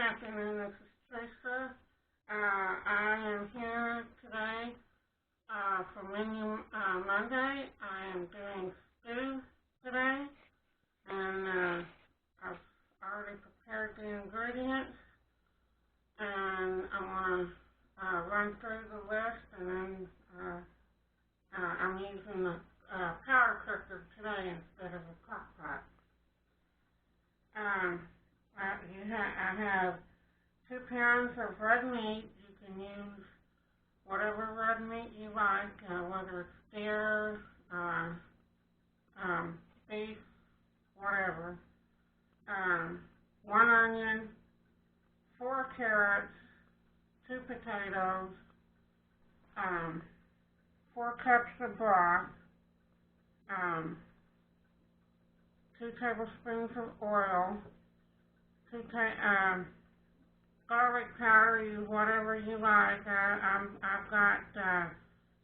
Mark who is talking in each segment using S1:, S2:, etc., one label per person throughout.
S1: afternoon, this is Teresa. I am here today for Menu Monday. I am doing stew today, and I've already prepared the ingredients, and I want to run through the list, and then I'm using the power cooker today instead of a crock pot. I have 2 pounds of red meat. You can use whatever red meat you like, whether it's deer, beef, whatever. 1 onion, 4 carrots, 2 potatoes, 4 cups of broth, 2 tablespoons of oil, 2 garlic powder, use whatever you like. I've got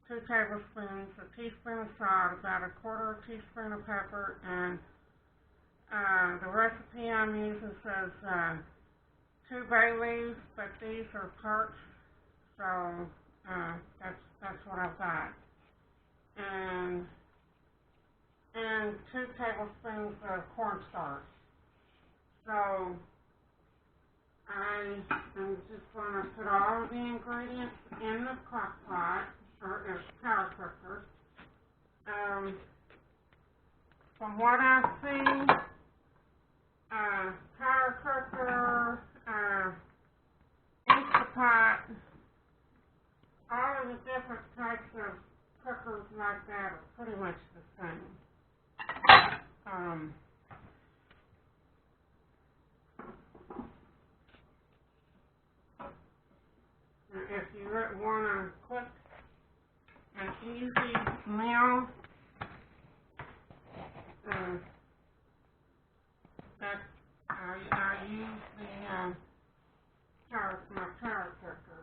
S1: 2 tablespoons, a teaspoon of salt, about 1/4 teaspoon of pepper, and the recipe I'm using says 2 bay leaves, but these are parts, so that's what I've got. And 2 tablespoons of cornstarch. So I am just going to put all of the ingredients in the crock pot, or power cooker. From what I see, power cooker, Instapot, all of the different types of cookers like that are pretty much the same. If you want to cook an easy meal, I use my power cooker.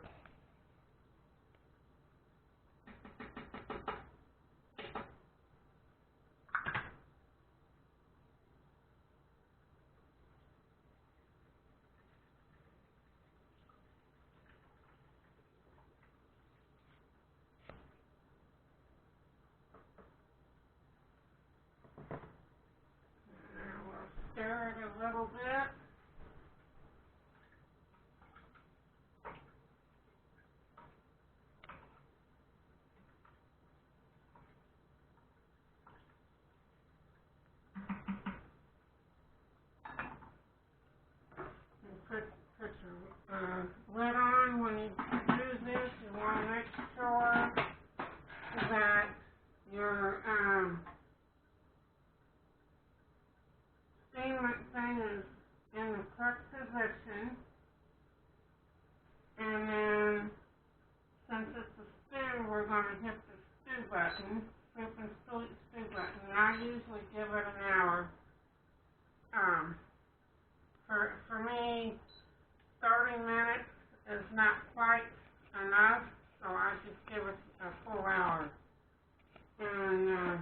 S1: Stir it a little bit. And put your lid on. When you do this, you want to make sure that your steaming thing is in the correct position. And then, since it's a stew, we're going to hit the stew button, soup and stew button. And I usually give it an hour. For me, 30 minutes is not quite enough, so I just give it a full hour. And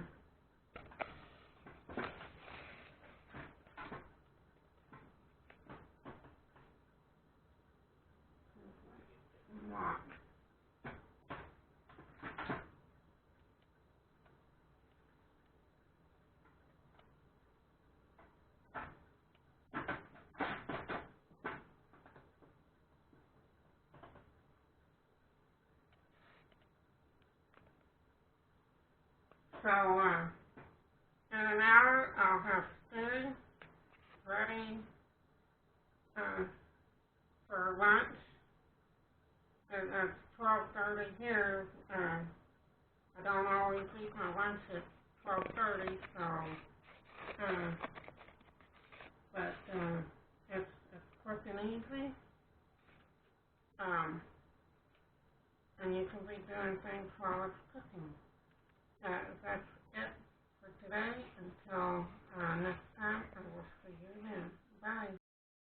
S1: so in an hour, I'll have stew ready for lunch. And it's 12:30 here. I don't always eat my lunch at 12:30, so but it's quick and easy. And you can be doing things while it's cooking. That's it for today. Until next time, I will see you then. Bye.